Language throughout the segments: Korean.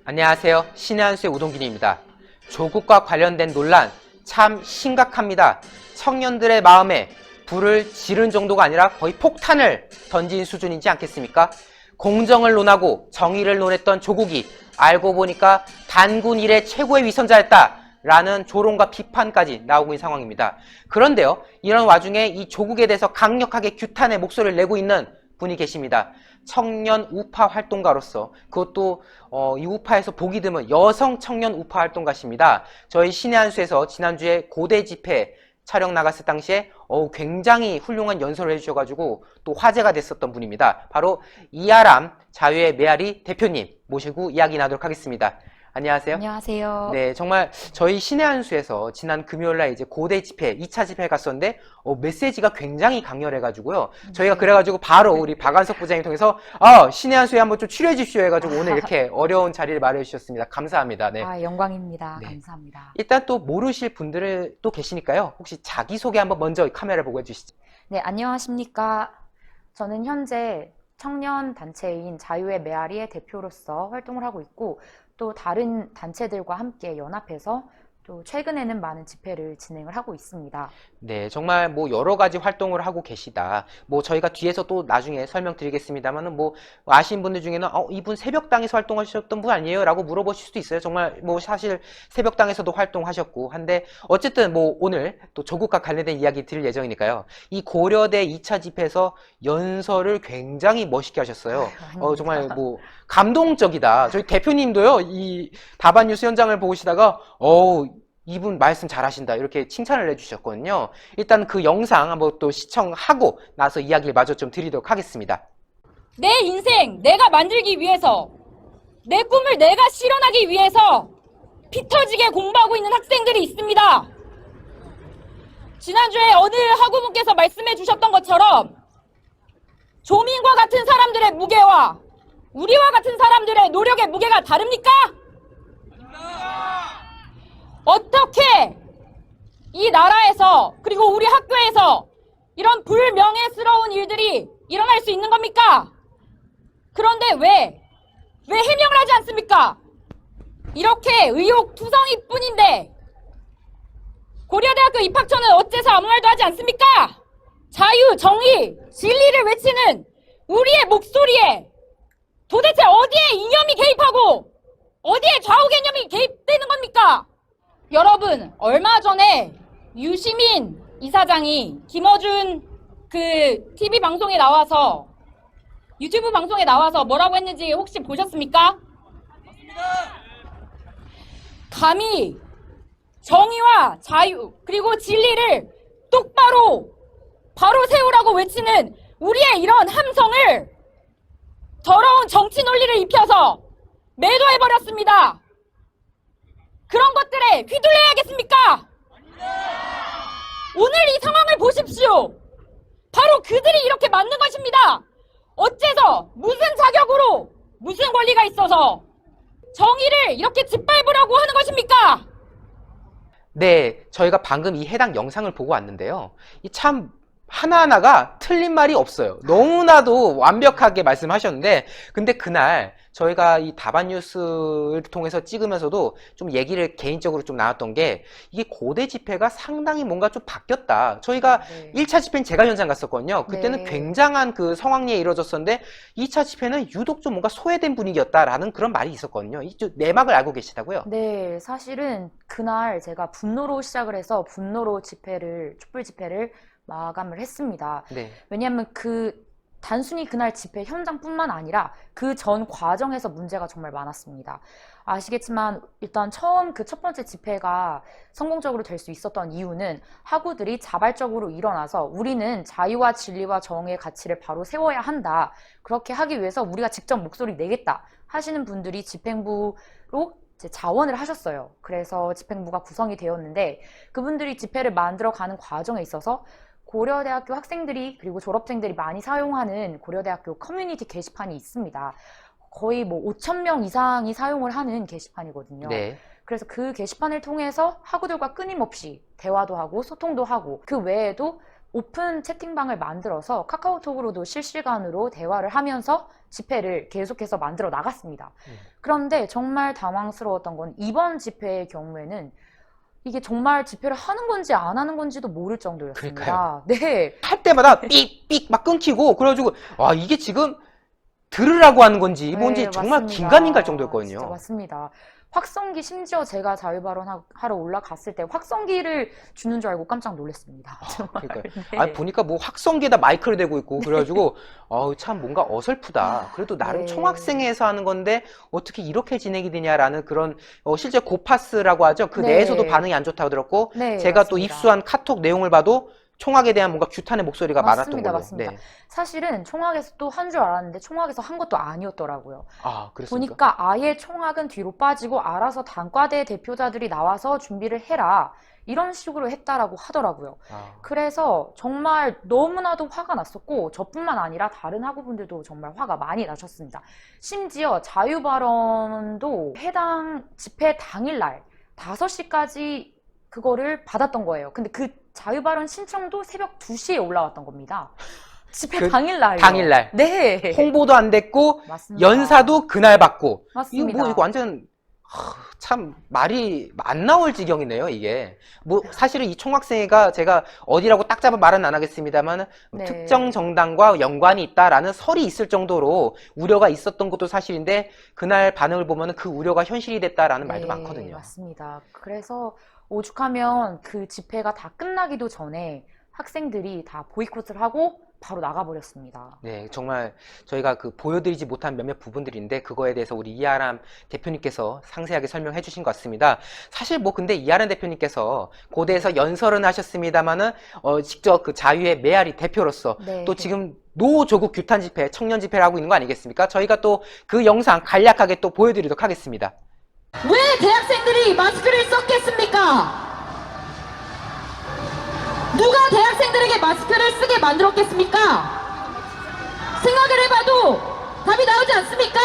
안녕하세요. 신의 한수의 우동균입니다. 조국과 관련된 논란 참 심각합니다. 청년들의 마음에 불을 지른 정도가 아니라 거의 폭탄을 던진 수준이지 않겠습니까? 공정을 논하고 정의를 논했던 조국이 알고 보니까 단군 이래 최고의 위선자였다라는 조롱과 비판까지 나오고 있는 상황입니다. 그런데요, 이런 와중에 이 조국에 대해서 강력하게 규탄의 목소리를 내고 있는 분이 계십니다. 청년 우파 활동가로서, 그것도 이 우파에서 보기 드문 여성 청년 우파 활동가십니다. 저희 신의 한수에서 지난주에 고대 집회 촬영 나갔을 당시에 굉장히 훌륭한 연설을 해주셔가지고 또 화제가 됐었던 분입니다. 바로 이아람 자유의 메아리 대표님 모시고 이야기 나누도록 하겠습니다. 안녕하세요. 안녕하세요. 네, 정말 저희 신의 한수에서 지난 금요일날 이제 고대 집회, 2차 집회에 갔었는데 메시지가 굉장히 강렬해가지고요. 저희가 그래가지고 바로 우리 박한석 부장님 통해서 신의 한수에 한번 좀 출연해 주십시오 해가지고 오늘 이렇게 어려운 자리를 마련해 주셨습니다. 감사합니다. 네. 영광입니다. 네. 감사합니다. 일단 또 모르실 분들은 또 계시니까요. 혹시 자기소개 한번 먼저 카메라 보고 해주시죠. 네, 안녕하십니까. 저는 현재 청년 단체인 자유의 메아리의 대표로서 활동을 하고 있고, 또 다른 단체들과 함께 연합해서 또 최근에는 많은 집회를 진행을 하고 있습니다. 네, 정말 뭐 여러 가지 활동을 하고 계시다. 뭐 저희가 뒤에서 또 나중에 설명드리겠습니다만은 뭐 아시는 분들 중에는 이분 새벽당에서 활동하셨던 분 아니에요? 라고 물어보실 수도 있어요. 정말 뭐 사실 새벽당에서도 활동하셨고 한데 어쨌든 뭐 오늘 또 조국과 관련된 이야기 드릴 예정이니까요. 이 고려대 2차 집회에서 연설을 굉장히 멋있게 하셨어요. 정말 뭐 감동적이다. 저희 대표님도요, 이 다반뉴스 현장을 보시다가 이분 말씀 잘하신다 이렇게 칭찬을 해주셨거든요. 일단 그 영상 한번 또 시청하고 나서 이야기를 마저 좀 드리도록 하겠습니다. 내 인생 내가 만들기 위해서, 내 꿈을 내가 실현하기 위해서 피 터지게 공부하고 있는 학생들이 있습니다. 지난주에 어느 학우분께서 말씀해 주셨던 것처럼 조민과 같은 사람들의 무게와 우리와 같은 사람들의 노력의 무게가 다릅니까? 어떻게 이 나라에서 그리고 우리 학교에서 이런 불명예스러운 일들이 일어날 수 있는 겁니까? 그런데 왜 해명을 하지 않습니까? 이렇게 의혹투성이 뿐인데 고려대학교 입학처는 어째서 아무 말도 하지 않습니까? 자유, 정의, 진리를 외치는 우리의 목소리에 도대체 어디에 이념이 개입하고 어디에 좌우 개념이 개입되는 겁니까? 여러분, 얼마 전에 유시민 이사장이 김어준 그 TV 방송에 나와서, 유튜브 방송에 나와서 뭐라고 했는지 혹시 보셨습니까? 감히 정의와 자유 그리고 진리를 똑바로 바로 세우라고 외치는 우리의 이런 함성을 더러운 정치 논리를 입혀서 매도해버렸습니다. 그런 것들에 휘둘려야겠습니까? 오늘 이 상황을 보십시오. 바로 그들이 이렇게 만든 것입니다. 어째서, 무슨 자격으로, 무슨 권리가 있어서 정의를 이렇게 짓밟으려고 하는 것입니까? 네, 저희가 방금 이 해당 영상을 보고 왔는데요. 이 참 하나하나가 틀린 말이 없어요. 너무나도 완벽하게 말씀하셨는데, 근데 그날 저희가 이 다반뉴스를 통해서 찍으면서도 좀 얘기를 개인적으로 좀 나눴던 게, 이게 고대 집회가 상당히 뭔가 좀 바뀌었다. 저희가 1차 집회는 제가 현장 갔었거든요. 그때는 굉장한 그 성황리에 이루어졌었는데 2차 집회는 유독 좀 뭔가 소외된 분위기였다라는 그런 말이 있었거든요. 이 내막을 알고 계시다고요? 네, 사실은 그날 제가 분노로 시작을 해서 분노로 촛불 집회를 마감을 했습니다. 네. 왜냐하면 단순히 그날 집회 현장뿐만 아니라 그 전 과정에서 문제가 정말 많았습니다. 아시겠지만 일단 처음 그 첫 번째 집회가 성공적으로 될 수 있었던 이유는 학우들이 자발적으로 일어나서 우리는 자유와 진리와 정의의 가치를 바로 세워야 한다. 그렇게 하기 위해서 우리가 직접 목소리 내겠다 하시는 분들이 집행부로 자원을 하셨어요. 그래서 집행부가 구성이 되었는데 그분들이 집회를 만들어가는 과정에 있어서 고려대학교 학생들이 그리고 졸업생들이 많이 사용하는 고려대학교 커뮤니티 게시판이 있습니다. 거의 뭐 5,000명 이상이 사용을 하는 게시판이거든요. 네. 그래서 그 게시판을 통해서 학우들과 끊임없이 대화도 하고 소통도 하고 그 외에도 오픈 채팅방을 만들어서 카카오톡으로도 실시간으로 대화를 하면서 집회를 계속해서 만들어 나갔습니다. 그런데 정말 당황스러웠던 건 이번 집회의 경우에는 이게 정말 집회를 하는 건지 안 하는 건지도 모를 정도였습니다. 그러니까요. 네. 할 때마다 삑삑 막 끊기고 그래가지고 와 이게 지금 들으라고 하는 건지 뭔지 네, 정말 맞습니다. 긴가민가 할 정도였거든요. 진짜 맞습니다. 확성기 심지어 제가 자유발언 하러 올라갔을 때 확성기를 주는 줄 알고 깜짝 놀랐습니다. 정말. 그러니까 네. 아니 보니까 뭐 확성기에다 마이크를 대고 있고 그래가지고 참 뭔가 어설프다. 그래도 나름 네. 총학생회에서 하는 건데 어떻게 이렇게 진행이 되냐라는 그런 실제 고파스라고 하죠. 그 네. 내에서도 반응이 안 좋다고 들었고 네, 제가 또 맞습니다. 입수한 카톡 내용을 봐도 총학에 대한 뭔가 규탄의 목소리가 많았던 맞습니다, 걸로. 맞습니다. 네. 사실은 총학에서 또 한 줄 알았는데 총학에서 한 것도 아니었더라고요. 아 그랬습니까? 보니까 아예 총학은 뒤로 빠지고 알아서 단과대 대표자들이 나와서 준비를 해라. 이런 식으로 했다라고 하더라고요. 아, 그래서 정말 너무나도 화가 났었고 저뿐만 아니라 다른 학우분들도 정말 화가 많이 나셨습니다. 심지어 자유발언도 해당 집회 당일날 5시까지 그거를 받았던 거예요. 근데 그 자유발언 신청도 새벽 2시에 올라왔던 겁니다. 집회 그 당일날요. 당일날. 네. 홍보도 안 됐고 맞습니다. 연사도 그날 받고 맞습니다. 이거 완전 참 말이 안 나올 지경이네요 이게. 뭐 사실은 이 총학생회가 제가 어디라고 딱 잡아 말은 안 하겠습니다만 네. 특정 정당과 연관이 있다라는 설이 있을 정도로 우려가 있었던 것도 사실인데 그날 반응을 보면 그 우려가 현실이 됐다라는 말도 네, 많거든요. 맞습니다. 그래서 오죽하면 그 집회가 다 끝나기도 전에 학생들이 다 보이콧을 하고 바로 나가버렸습니다. 네, 정말 저희가 그 보여드리지 못한 몇몇 부분들인데 그거에 대해서 우리 이하람 대표님께서 상세하게 설명해 주신 것 같습니다. 사실 뭐 근데 이하람 대표님께서 고대에서 연설은 하셨습니다만은 직접 그 자유의 메아리 대표로서 네. 또 지금 노조국 규탄 집회, 청년 집회를 하고 있는 거 아니겠습니까? 저희가 또 그 영상 간략하게 또 보여드리도록 하겠습니다. 왜 대학생들이 마스크를 썼겠습니까? 누가 대학생들에게 마스크를 쓰게 만들었겠습니까? 생각을 해봐도 답이 나오지 않습니까?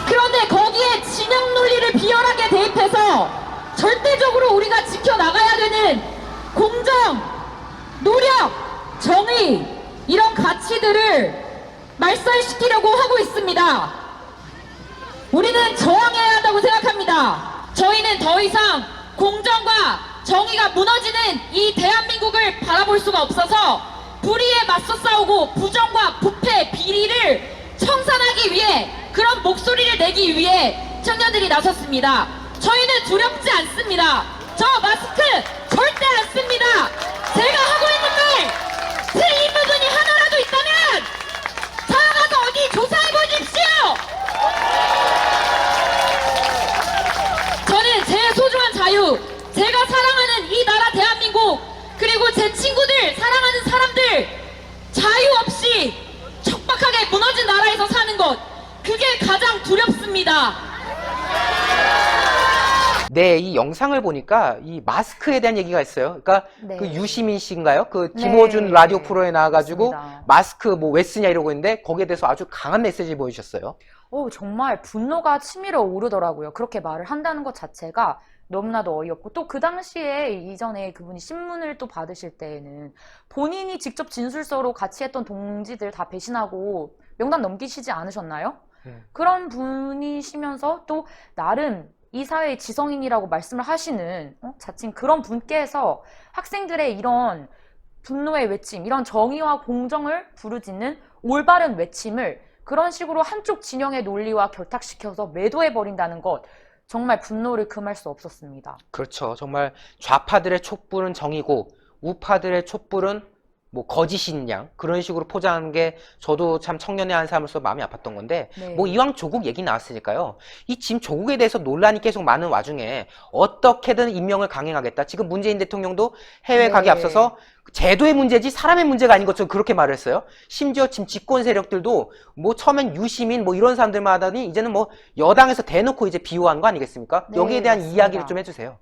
그런데 거기에 진영 논리를 비열하게 대입해서 절대적으로 우리가 지켜나가야 되는 공정, 노력, 정의 이런 가치들을 말살시키려고 하고 있습니다. 우리는 저항해야 한다고 생각합니다. 저희는 더 이상 공정과 정의가 무너지는 이 대한민국을 바라볼 수가 없어서 불의에 맞서 싸우고 부정과 부패, 비리를 청산하기 위해 그런 목소리를 내기 위해 청년들이 나섰습니다. 저희는 두렵지 않습니다. 저 마스크 절대 안 씁니다. 제가 하고 있는 말 틀린 부분이 하나라도 있다면 찾아가서 어디 조사해 보십시오. 저는 제 소중한 자유, 제가 사랑하는 이 나라 대한민국, 그리고 제 친구들, 사랑하는 사람들 자유 없이 척박하게 무너진 나라에서 사는 것, 그게 가장 두렵습니다. 네, 이 영상을 보니까 이 마스크에 대한 얘기가 있어요. 그러니까 네. 그 유시민 씨인가요? 그 네. 김호준 라디오 프로에 나와가지고 맞습니다. 마스크 뭐 왜 쓰냐 이러고 있는데 거기에 대해서 아주 강한 메시지 보여주셨어요. 정말 분노가 치밀어 오르더라고요. 그렇게 말을 한다는 것 자체가 너무나도 어이없고 또 그 당시에 이전에 그분이 신문을 또 받으실 때에는 본인이 직접 진술서로 같이 했던 동지들 다 배신하고 명단 넘기시지 않으셨나요? 그런 분이시면서 또 나름 이 사회의 지성인이라고 말씀을 하시는 자칭 그런 분께서 학생들의 이런 분노의 외침, 이런 정의와 공정을 부르짖는 올바른 외침을 그런 식으로 한쪽 진영의 논리와 결탁시켜서 매도해버린다는 것, 정말 분노를 금할 수 없었습니다. 그렇죠. 정말 좌파들의 촛불은 정이고 우파들의 촛불은 뭐 거짓인 양 그런 식으로 포장하는 게 저도 참 청년의 한 사람으로서 마음이 아팠던 건데 네. 뭐 이왕 조국 얘기 나왔으니까요. 이 지금 조국에 대해서 논란이 계속 많은 와중에 어떻게든 임명을 강행하겠다. 지금 문재인 대통령도 해외 가기 네. 앞서서 제도의 문제지 사람의 문제가 아닌 것처럼 그렇게 말을 했어요. 심지어 지금 집권 세력들도 뭐 처음엔 유시민 뭐 이런 사람들만 하더니 이제는 뭐 여당에서 대놓고 이제 비호한 거 아니겠습니까? 네, 여기에 대한 맞습니다. 이야기를 좀 해주세요.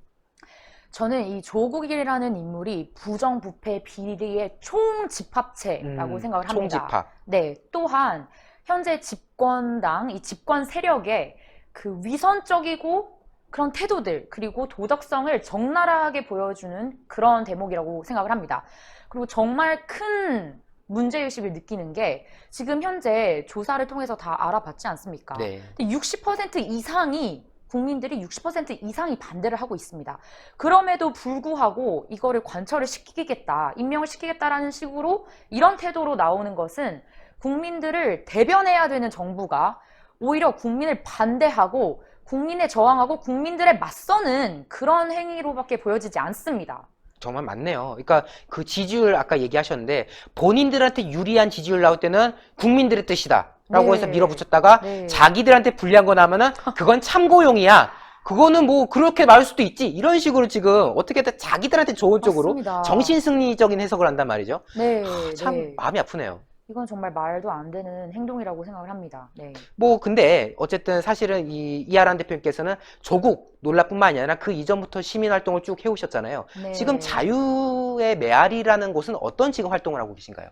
저는 이 조국이라는 인물이 부정부패 비리의 총집합체라고 생각을 합니다. 총집합. 네, 또한 현재 집권당, 이 집권 세력의 그 위선적이고 그런 태도들 그리고 도덕성을 적나라하게 보여주는 그런 대목이라고 생각을 합니다. 그리고 정말 큰 문제의식을 느끼는 게 지금 현재 조사를 통해서 다 알아봤지 않습니까? 네. 근데 60% 이상이 국민들이 60% 이상이 반대를 하고 있습니다. 그럼에도 불구하고 이거를 관철을 시키겠다, 임명을 시키겠다라는 식으로 이런 태도로 나오는 것은 국민들을 대변해야 되는 정부가 오히려 국민을 반대하고 국민에 저항하고 국민들에 맞서는 그런 행위로밖에 보여지지 않습니다. 정말 맞네요. 그러니까 그 지지율 아까 얘기하셨는데 본인들한테 유리한 지지율 나올 때는 국민들의 뜻이다 라고 네. 해서 밀어붙였다가 네. 자기들한테 불리한 거 나면은 그건 참고용이야. 그거는 뭐 그렇게 말할 수도 있지. 이런 식으로 지금 어떻게든 자기들한테 좋은 쪽으로 맞습니다. 정신승리적인 해석을 한단 말이죠. 네, 참 네. 마음이 아프네요. 이건 정말 말도 안 되는 행동이라고 생각을 합니다. 네. 뭐 근데 어쨌든 사실은 이 이하란 대표님께서는 조국 논란뿐만 아니라 그 이전부터 시민활동을 쭉 해오셨잖아요. 네. 지금 자유의 메아리라는 곳은 어떤 지금 활동을 하고 계신가요?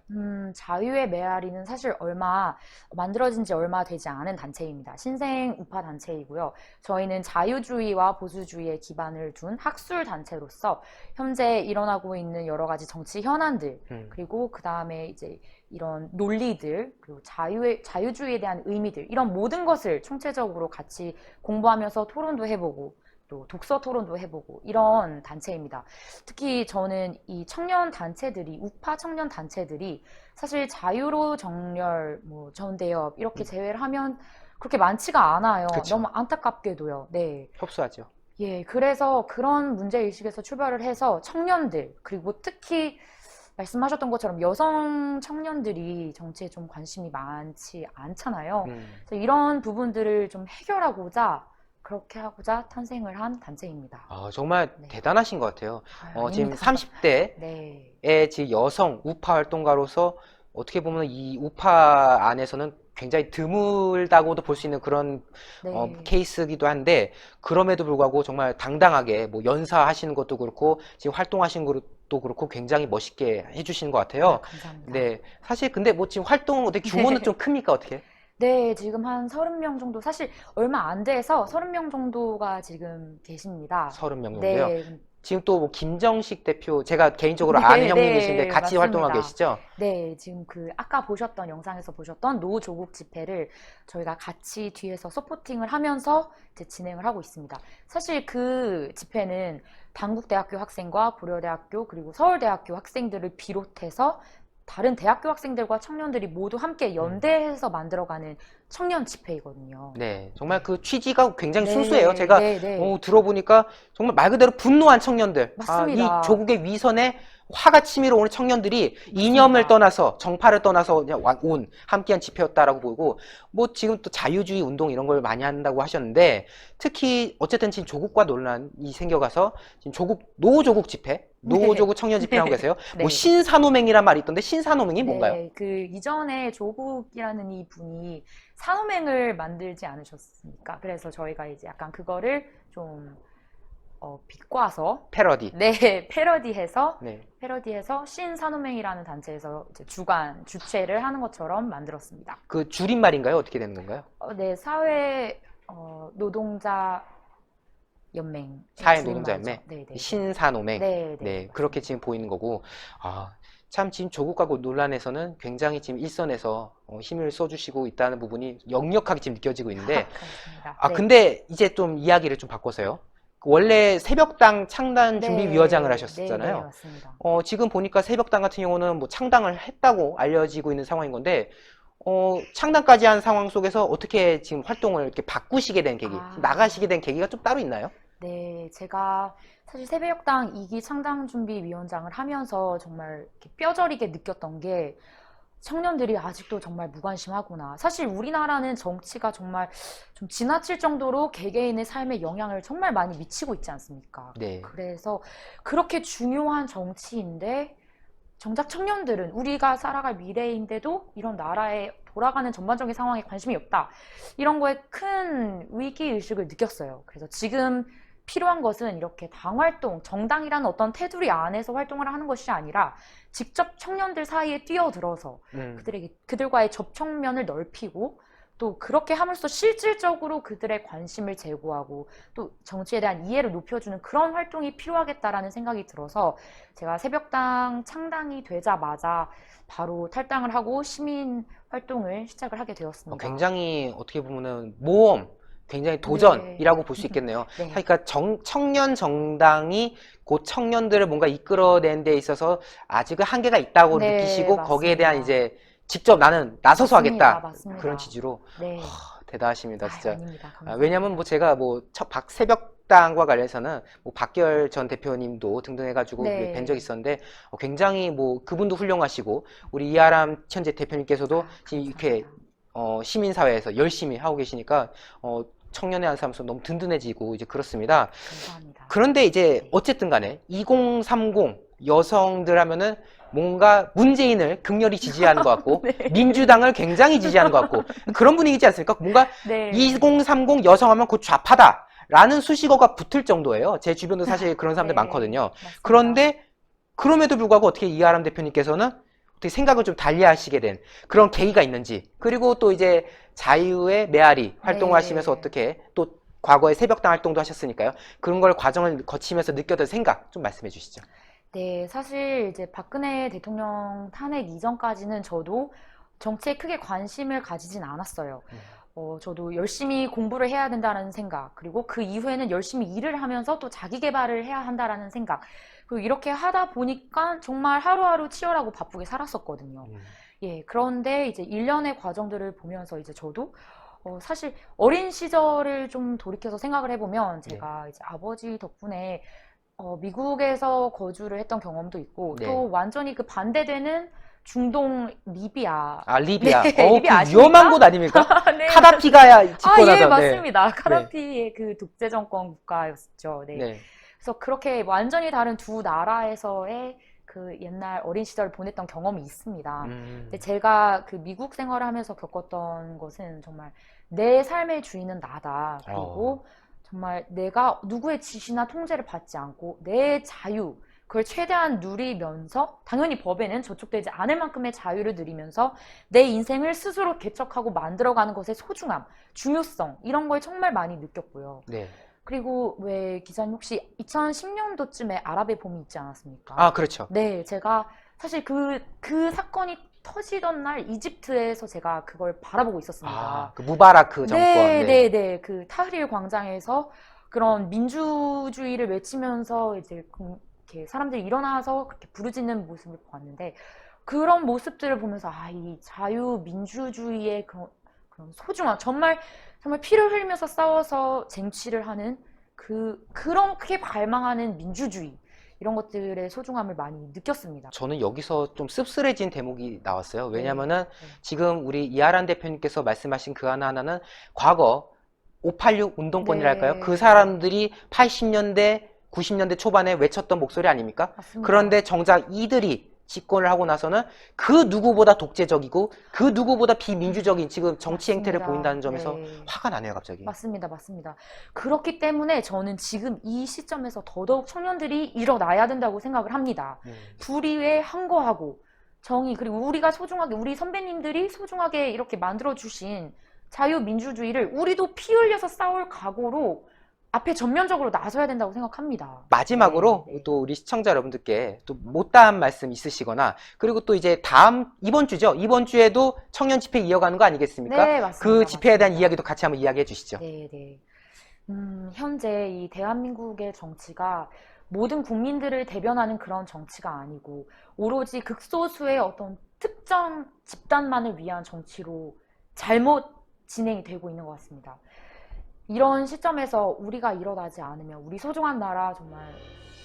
자유의 메아리는 사실 만들어진 지 얼마 되지 않은 단체입니다. 신생 우파 단체이고요. 저희는 자유주의와 보수주의에 기반을 둔 학술 단체로서 현재 일어나고 있는 여러 가지 정치 현안들, 그리고 그 다음에 이제 이런 논리들, 그리고 자유주의에 대한 의미들, 이런 모든 것을 총체적으로 같이 공부하면서 토론도 해보고, 또 독서 토론도 해보고, 이런 단체입니다. 특히 저는 이 청년 단체들이, 우파 청년 단체들이 사실 자유로 정렬, 뭐 전대협, 이렇게 제외를 하면 그렇게 많지가 않아요. 그쵸. 너무 안타깝게도요. 네. 협소하죠. 예, 그래서 그런 문제의식에서 출발을 해서 청년들, 그리고 특히 말씀하셨던 것처럼 여성 청년들이 정치에 좀 관심이 많지 않잖아요. 그래서 이런 부분들을 좀 해결하고자, 그렇게 하고자 탄생을 한 단체입니다. 정말 네. 대단하신 것 같아요. 지금 아닙니다. 30대의 네. 지금 여성 우파 활동가로서 어떻게 보면 이 우파 안에서는 굉장히 드물다고도 볼 수 있는 그런 네. 케이스이기도 한데 그럼에도 불구하고 정말 당당하게 뭐 연사하시는 것도 그렇고 지금 활동하시는 것도 그렇고 굉장히 멋있게 해주시는 것 같아요. 감사합니다. 네, 사실 근데 뭐 지금 활동 어떻게 규모는 좀 큽니까 어떻게? 네, 지금 한 30명 정도, 사실 얼마 안 돼서 30명 정도가 지금 계십니다. 30명 정도요? 네, 지금 또 뭐 김정식 대표 제가 개인적으로 네, 아는 네, 형님이신데 같이 맞습니다. 활동하고 계시죠? 네, 지금 그 아까 보셨던 영상에서 보셨던 노조국 집회를 저희가 같이 뒤에서 서포팅을 하면서 이제 진행을 하고 있습니다. 사실 그 집회는 단국대학교 학생과 고려대학교 그리고 서울대학교 학생들을 비롯해서 다른 대학교 학생들과 청년들이 모두 함께 연대해서 만들어가는 청년 집회이거든요. 네, 정말 그 취지가 굉장히 네, 순수해요. 제가 네, 네. 들어보니까 정말 말 그대로 분노한 청년들, 맞습니다. 이 조국의 위선에 화가 치밀어 오는 청년들이 이념을 떠나서 정파를 떠나서 그냥 온 함께한 집회였다라고 보고 뭐 지금 또 자유주의 운동 이런 걸 많이 한다고 하셨는데 특히 어쨌든 지금 조국과 논란이 생겨가서 지금 노조국 집회, 노조국 청년 집회라고 계세요. 네. 뭐 신산호맹이란 말이 있던데 신산호맹이 뭔가요? 네, 그 이전에 조국이라는 이 분이 산호맹을 만들지 않으셨습니까? 그래서 저희가 이제 약간 그거를 좀 비꼬아서 패러디. 네, 패러디해서 네. 신산호맹이라는 단체에서 이제 주최를 하는 것처럼 만들었습니다. 그 줄임말인가요? 어떻게 되는 건가요? 네, 사회 노동자 연맹. 사회노동자연맹, 네, 네. 신산호맹. 네, 네. 네, 그렇게 지금 보이는 거고, 참 지금 조국과 논란에서는 굉장히 지금 일선에서 힘을 써주시고 있다는 부분이 역력하게 지금 느껴지고 있는데, 그렇습니다. 네. 근데 이제 좀 이야기를 좀 바꿔서요. 원래 새벽당 창단 준비위원장을 네, 하셨었잖아요. 네, 맞습니다. 지금 보니까 새벽당 같은 경우는 뭐 창당을 했다고 알려지고 있는 상황인 건데, 창당까지 한 상황 속에서 어떻게 지금 활동을 이렇게 바꾸시게 된 계기, 나가시게 된 계기가 좀 따로 있나요? 네, 제가 사실 새벽당 2기 창당준비위원장을 하면서 정말 이렇게 뼈저리게 느꼈던 게 청년들이 아직도 정말 무관심하구나. 사실 우리나라는 정치가 정말 좀 지나칠 정도로 개개인의 삶에 영향을 정말 많이 미치고 있지 않습니까? 네. 그래서 그렇게 중요한 정치인데 정작 청년들은 우리가 살아갈 미래인데도 이런 나라에 돌아가는 전반적인 상황에 관심이 없다. 이런 거에 큰 위기의식을 느꼈어요. 그래서 지금 필요한 것은 이렇게 당활동, 정당이라는 어떤 테두리 안에서 활동을 하는 것이 아니라 직접 청년들 사이에 뛰어들어서 그들과의 접촉면을 넓히고 또 그렇게 함으로써 실질적으로 그들의 관심을 제고하고 또 정치에 대한 이해를 높여주는 그런 활동이 필요하겠다라는 생각이 들어서 제가 새벽당 창당이 되자마자 바로 탈당을 하고 시민 활동을 시작을 하게 되었습니다. 굉장히 어떻게 보면은 모험, 굉장히 도전이라고 볼 수 있겠네요. 네. 그러니까 청년 정당이 곧 청년들을 뭔가 이끌어내는 데 있어서 아직은 한계가 있다고 네, 느끼시고 거기에 대한 맞습니다. 이제 직접 나는 나서서 맞습니다. 하겠다. 맞습니다. 그런 취지로. 네. 대단하십니다, 진짜. 아닙니다. 왜냐면 뭐 제가 뭐 새벽당과 관련해서는 뭐 박기열 전 대표님도 등등 해가지고 네. 뵌 적이 있었는데 굉장히 뭐 그분도 훌륭하시고 우리 이하람 현재 대표님께서도 지금 이렇게 시민사회에서 열심히 하고 계시니까 청년의 한 사람으로서 너무 든든해지고 이제 그렇습니다. 감사합니다. 그런데 이제 어쨌든 간에 2030 여성들 하면은 뭔가 문재인을 극렬히 지지하는 것 같고 네. 민주당을 굉장히 지지하는 것 같고 그런 분위기지 않습니까? 뭔가 네. 2030 여성하면 곧 좌파다 라는 수식어가 붙을 정도예요. 제 주변도 사실 그런 사람들 네. 많거든요. 맞습니다. 그런데 그럼에도 불구하고 어떻게 이하람 대표님께서는 어떻게 생각을 좀 달리 하시게 된 그런 계기가 있는지, 그리고 또 이제 자유의 메아리 활동을 네. 하시면서 어떻게 또 과거에 새벽당 활동도 하셨으니까요. 그런 걸 과정을 거치면서 느꼈던 생각 좀 말씀해 주시죠. 네, 사실 이제 박근혜 대통령 탄핵 이전까지는 저도 정치에 크게 관심을 가지진 않았어요. 저도 열심히 공부를 해야 된다는 생각, 그리고 그 이후에는 열심히 일을 하면서 또 자기 개발을 해야 한다라는 생각, 그리고 이렇게 하다 보니까 정말 하루하루 치열하고 바쁘게 살았었거든요. 예, 그런데 이제 일련의 과정들을 보면서 이제 저도 사실 어린 시절을 좀 돌이켜서 생각을 해보면 제가 이제 아버지 덕분에 미국에서 거주를 했던 경험도 있고 네. 또 완전히 그 반대되는 중동 리비아. 리비아. 네, 그 리비아 아십니까? 위험한 곳 아닙니까? 네, 카다피가 집권하던. 예, 네. 맞습니다. 카다피의 그 독재 정권 국가였죠. 네. 네. 그래서 그렇게 완전히 다른 두 나라에서의 그 옛날 어린 시절을 보냈던 경험이 있습니다. 근데 제가 그 미국 생활을 하면서 겪었던 것은 정말 내 삶의 주인은 나다. 그리고 정말 내가 누구의 지시나 통제를 받지 않고 내 자유, 그걸 최대한 누리면서 당연히 법에는 저촉되지 않을 만큼의 자유를 누리면서 내 인생을 스스로 개척하고 만들어가는 것의 소중함, 중요성 이런 걸 정말 많이 느꼈고요. 네. 그리고 왜 기자님 혹시 2010년도쯤에 아랍의 봄이 있지 않았습니까? 그렇죠. 네, 제가 사실 그 사건이 터지던 날 이집트에서 제가 그걸 바라보고 있었습니다. 그 무바라크 정권. 네. 그 타흐릴 광장에서 그런 민주주의를 외치면서 이제 이렇게 사람들이 일어나서 그렇게 부르짖는 모습을 보았는데 그런 모습들을 보면서 이 자유 민주주의의 그런 소중함, 정말 피를 흘리면서 싸워서 쟁취를 하는 그렇게 갈망하는 민주주의 이런 것들의 소중함을 많이 느꼈습니다. 저는 여기서 좀 씁쓸해진 대목이 나왔어요. 왜냐면은 네. 지금 우리 이하란 대표님께서 말씀하신 그 하나하나는 과거 586 운동권이랄까요? 네. 그 사람들이 80년대, 90년대 초반에 외쳤던 목소리 아닙니까? 맞습니다. 그런데 정작 이들이 집권을 하고 나서는 그 누구보다 독재적이고 그 누구보다 비민주적인 지금 정치 행태를 맞습니다. 보인다는 점에서 네. 화가 나네요, 갑자기. 맞습니다. 그렇기 때문에 저는 지금 이 시점에서 더더욱 청년들이 일어나야 된다고 생각을 합니다. 불의에 항거하고 정의, 그리고 우리가 소중하게, 우리 선배님들이 소중하게 이렇게 만들어주신 자유민주주의를 우리도 피 흘려서 싸울 각오로 앞에 전면적으로 나서야 된다고 생각합니다. 마지막으로 네. 또 우리 시청자 여러분들께 또 못다한 말씀 있으시거나 그리고 또 이제 이번 주죠. 이번 주에도 청년 집회 이어가는 거 아니겠습니까? 네, 맞습니다. 그 집회에 대한 맞습니다. 이야기도 같이 한번 이야기해 주시죠. 네. 현재 이 대한민국의 정치가 모든 국민들을 대변하는 그런 정치가 아니고 오로지 극소수의 어떤 특정 집단만을 위한 정치로 잘못 진행이 되고 있는 것 같습니다. 이런 시점에서 우리가 일어나지 않으면 우리 소중한 나라 정말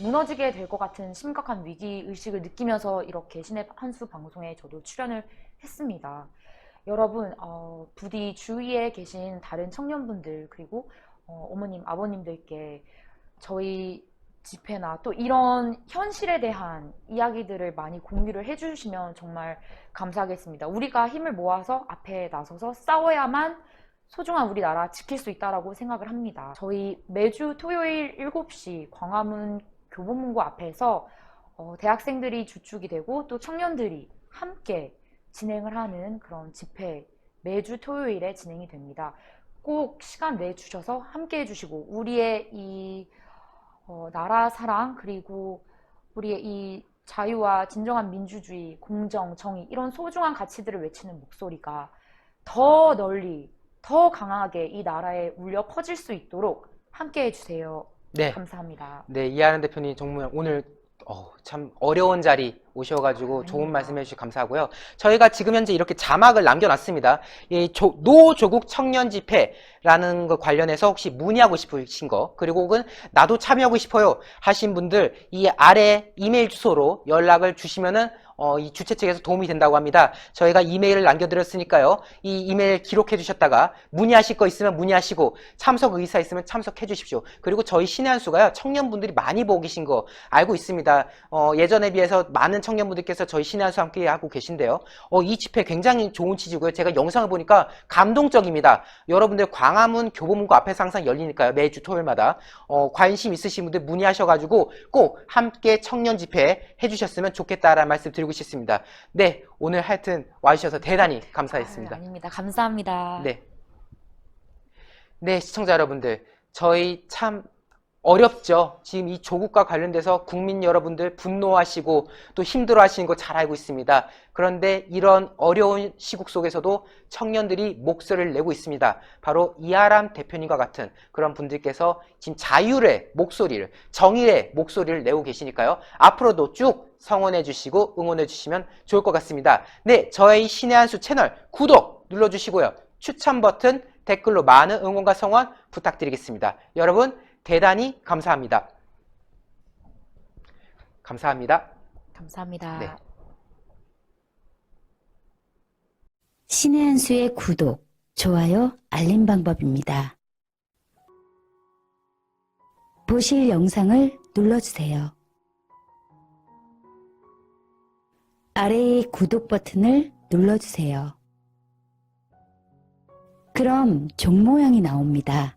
무너지게 될 것 같은 심각한 위기의식을 느끼면서 이렇게 신의 한수 방송에 저도 출연을 했습니다. 여러분, 부디 주위에 계신 다른 청년분들 그리고 어머님, 아버님들께 저희 집회나 또 이런 현실에 대한 이야기들을 많이 공유를 해주시면 정말 감사하겠습니다. 우리가 힘을 모아서 앞에 나서서 싸워야만 소중한 우리나라 지킬 수 있다라고 생각을 합니다. 저희 매주 토요일 7시 광화문 교보문고 앞에서 대학생들이 주축이 되고 또 청년들이 함께 진행을 하는 그런 집회 매주 토요일에 진행이 됩니다. 꼭 시간 내주셔서 함께 해주시고 우리의 이 나라 사랑 그리고 우리의 이 자유와 진정한 민주주의, 공정, 정의 이런 소중한 가치들을 외치는 목소리가 더 널리, 더 강하게 이 나라에 울려 퍼질 수 있도록 함께 해주세요. 네. 감사합니다. 네, 이하연 대표님 정말 오늘 참 어려운 자리 오셔가지고 좋은 아닙니다. 말씀 해주셔서 감사하고요. 저희가 지금 현재 이렇게 자막을 남겨놨습니다. 이 노조국 청년 집회라는 거 관련해서 혹시 문의하고 싶으신 거, 그리고 혹은 나도 참여하고 싶어요 하신 분들 이 아래 이메일 주소로 연락을 주시면은 이 주최 측에서 도움이 된다고 합니다. 저희가 이메일을 남겨드렸으니까요. 이 이메일 기록해 주셨다가 문의하실 거 있으면 문의하시고 참석 의사 있으면 참석해 주십시오. 그리고 저희 신의 한 수가요. 청년분들이 많이 보고 계신 거 알고 있습니다. 예전에 비해서 많은 청년분들께서 저희 신의 한 수 함께 하고 계신데요. 이 집회 굉장히 좋은 취지고요. 제가 영상을 보니까 감동적입니다. 여러분들 광화문 교보문고 앞에서 항상 열리니까요. 매주 토요일마다 관심 있으신 분들 문의하셔가지고 꼭 함께 청년 집회 해주셨으면 좋겠다라는 말씀 드리고 싶습니다. 네, 오늘 하여튼 와주셔서 대단히 감사했습니다. 아닙니다. 감사합니다. 네. 네, 시청자 여러분들. 저희 참 어렵죠. 지금 이 조국과 관련돼서 국민 여러분들 분노하시고 또 힘들어하시는 거 잘 알고 있습니다. 그런데 이런 어려운 시국 속에서도 청년들이 목소리를 내고 있습니다. 바로 이하람 대표님과 같은 그런 분들께서 지금 자율의 목소리를, 정의의 목소리를 내고 계시니까요. 앞으로도 쭉 성원해 주시고 응원해 주시면 좋을 것 같습니다. 네, 저희 신의 한 수 채널 구독 눌러주시고요. 추천 버튼, 댓글로 많은 응원과 성원 부탁드리겠습니다. 여러분 대단히 감사합니다. 감사합니다. 감사합니다. 네. 신의 한 수의 구독, 좋아요, 알림 방법입니다. 보실 영상을 눌러주세요. 아래의 구독 버튼을 눌러주세요. 그럼 종 모양이 나옵니다.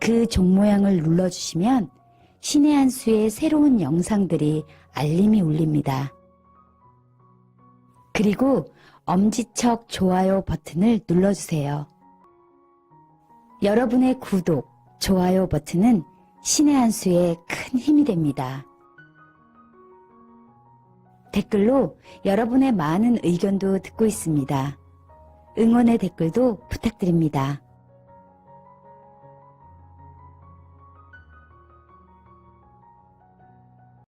그 종 모양을 눌러주시면 신의 한 수의 새로운 영상들이 알림이 울립니다. 그리고 엄지척 좋아요 버튼을 눌러주세요. 여러분의 구독, 좋아요 버튼은 신의 한 수에 큰 힘이 됩니다. 댓글로 여러분의 많은 의견도 듣고 있습니다. 응원의 댓글도 부탁드립니다.